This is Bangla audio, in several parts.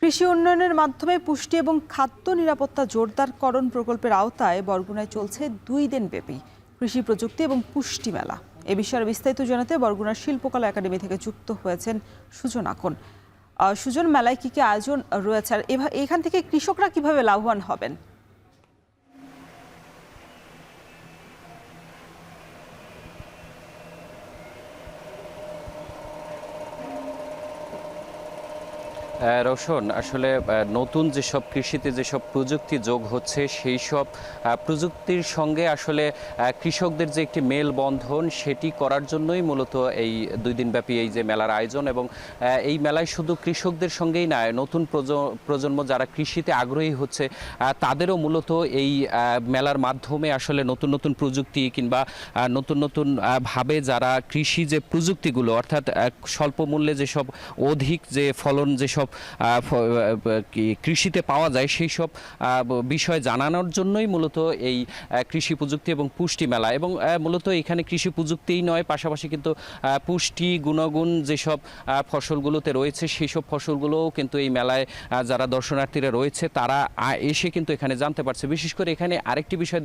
কৃষি উন্নয়নের মাধ্যমে পুষ্টি এবং খাদ্য নিরাপত্তা জোরদারকরণ প্রকল্পের আওতায় বরগুনায় চলছে 2 দিনব্যাপী কৃষি প্রযুক্তি এবং পুষ্টি মেলা। এ বিষয়ে বিস্তারিত জানাতে বরগুনার শিল্পকলা একাডেমি থেকে যুক্ত হয়েছেন সুজন আখন। সুজন, মেলায় কি কি আয়োজন রয়েছে আর এখান থেকে কৃষকরা কিভাবে লাভবান হবেন? রোশন, আসলে নতুন যেসব কৃষিতে যেসব প্রযুক্তি যোগ হচ্ছে সেই সব প্রযুক্তির সঙ্গে আসলে কৃষকদের যে একটি মেলবন্ধন সেটি করার জন্যই মূলত এই 2 দিনব্যাপী এই যে মেলার আয়োজন। এবং এই মেলায় শুধু কৃষকদের সঙ্গেই নয়, নতুন প্রজন্ম যারা কৃষিতে আগ্রহী হচ্ছে তাদেরও মূলত এই মেলার মাধ্যমে আসলে নতুন নতুন প্রযুক্তি কিংবা নতুন নতুন ভাবে যারা কৃষি যে প্রযুক্তিগুলো অর্থাৎ স্বল্প মূল্যে যেসব অধিক যে ফলন যেসব কৃষিতে পাওয়া যায় সেই সব বিষয় জানানোর জন্যই মূলত এই কৃষি প্রযুক্তি এবং পুষ্টি মেলা। এবং মূলত এখানে কৃষি প্রযুক্তিই নয়, পাশাপাশি কিন্তু পুষ্টি গুণগুণ যেসব ফসলগুলোতে রয়েছে সেই সব ফসলগুলোও কিন্তু এই মেলায় যারা দর্শনার্থীরা রয়েছে তারা এসে কিন্তু এখানে জানতে পারছে। বিশেষ করে এখানে আরেকটি বিষয়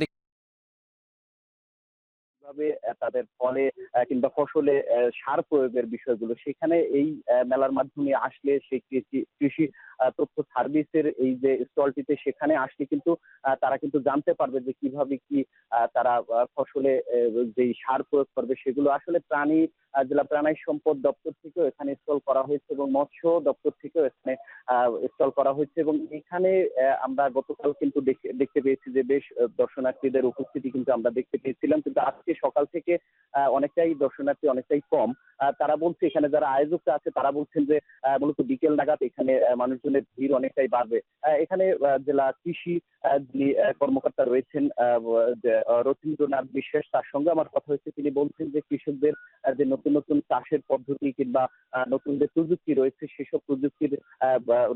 তাদের ফলে কিংবা ফসলে সার প্রয়োগের বিষয়গুলো সেখানে এই মেলার মাধ্যমে আসলে সেই কৃষি তথ্য সার্ভিসের এই যে স্টলটিতে সেখানে আসলে কিন্তু তারা কিন্তু জানতে পারবে যে কিভাবে কি তারা ফসলে যেই সার প্রয়োগ করবে সেগুলো আসলে জেলা প্রাণী সম্পদ দপ্তর থেকেও এখানে স্টল করা হয়েছে এবং মৎস্য দপ্তর থেকেও এখানে স্টল করা হয়েছে। এবং এখানে আমরা গতকাল কিন্তু দেখতে পেয়েছি যে বেশ দর্শনার্থীদের উপস্থিতি কিন্তু আমরা দেখতে পেয়েছিলাম, কিন্তু আজকে সকাল থেকে অনেকটাই দর্শনার্থী অনেকটাই কম। তারা বলছে, এখানে যারা আয়োজকরা আছে তারা বলছেন যে মূলত বিকেল নাগাদ এখানে মানুষজনের ভিড় অনেকটাই বাড়বে। এখানে জেলা কৃষি যিনি কর্মকর্তা রয়েছেন রথীন্দ্রনাথ বিশ্বাস, তার সঙ্গে আমার কথা হয়েছে। তিনি বলছেন যে কৃষকদের যে নতুন নতুন চাষের পদ্ধতি কিংবা নতুন যে প্রযুক্তি রয়েছে সেসব প্রযুক্তির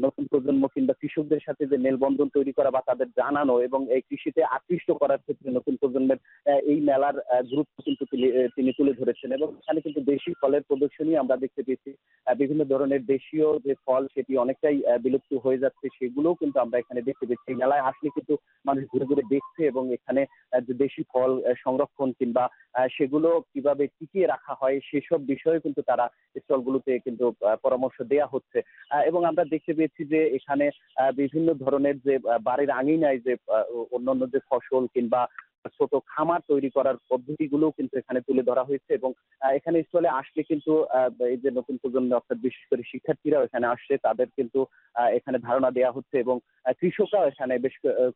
নতুন প্রজন্ম কিংবা কৃষকদের সাথে যে মেলবন্ধন তৈরি করা বা তাদের জানানো এবং এই কৃষিতে আকৃষ্ট করার ক্ষেত্রে নতুন প্রজন্মের এই মেলার গুরুত্ব কিন্তু তিনি তুলে ধরেছেন। এবং এখানে কিন্তু দেশি ফলের প্রদর্শনী আমরা দেখতে পেয়েছি। বিভিন্ন ধরনের দেশীয় যে ফল সেটি অনেকটাই বিলুপ্ত হয়ে যাচ্ছে, সেগুলোও কিন্তু আমরা এখানে দেখতে পেয়েছি। এই মেলায় আসলে কিন্তু মানুষ ঘুরে ঘুরে দেখছে এবং এখানে যে দেশি ফল সংরক্ষণ কিংবা সেগুলো কিভাবে টিকিয়ে রাখা হয় সেসব বিষয়ে কিন্তু তারা স্টলগুলোতে কিন্তু পরামর্শ দেয়া হচ্ছে। এবং আমরা দেখতে পেয়েছি যে এখানে বিভিন্ন ধরনের যে বাড়ির আঙিনায় যে অন্যান্য যে ফসল কিংবা ছোট খামার তৈরি করার পদ্ধতিগুলোও কিন্তু এখানে তুলে ধরা হয়েছে। এবং এখানে স্টলে আসলে কিন্তু এই যে নতুন প্রজন্ম অর্থাৎ বিশেষ করে শিক্ষার্থীরাও এখানে আসছে, তাদের কিন্তু এখানে ধারণা দেওয়া হচ্ছে। এবং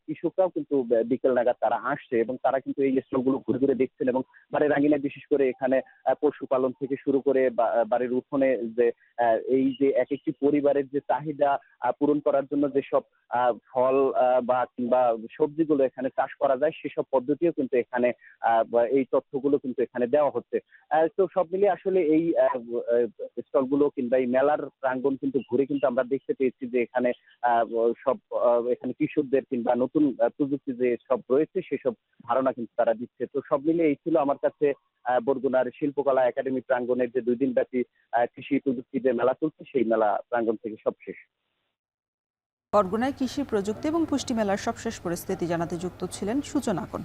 কৃষকরাও কিন্তু বিকেল নাগাদ তারা আসছে এবং তারা কিন্তু এই স্টলগুলো ঘুরে ঘুরে দেখছেন। এবং বাড়ির আঙিনায় বিশেষ করে এখানে পশুপালন থেকে শুরু করে বাড়ির উঠোনে যে এই যে এক একটি পরিবারের যে চাহিদা পূরণ করার জন্য যেসব ফল বা কিংবা সবজিগুলো এখানে চাষ করা যায় সেসব পদ্ধতিও কিন্তু এখানে এই তথ্যগুলো কিন্তু এখানে দেওয়া হচ্ছে। তো সব মিলিয়ে আসলে এই স্টলগুলো কিংবা এই মেলার প্রাঙ্গণ কিন্তু ঘুরে কিন্তু আমরা দেখতে পেয়েছি যে এখানে সব এখানে কৃষকদের কিংবা নতুন প্রযুক্তি যে সব রয়েছে সেসব ধারণা কিন্তু তারা দিচ্ছে। তো সব মিলিয়ে এই ছিল আমার কাছে বরগুনার শিল্পকলা একাডেমি প্রাঙ্গণের যে 2 দিনব্যাপী কৃষি প্রযুক্তি যে মেলা চলছে সেই মেলা প্রাঙ্গণ থেকে সব শেষ। বরগুনায় কৃষি প্রযুক্তি এবং পুষ্টি মেলার সবশেষ পরিস্থিতি জানাতে যুক্ত ছিলেন সুজন আখন।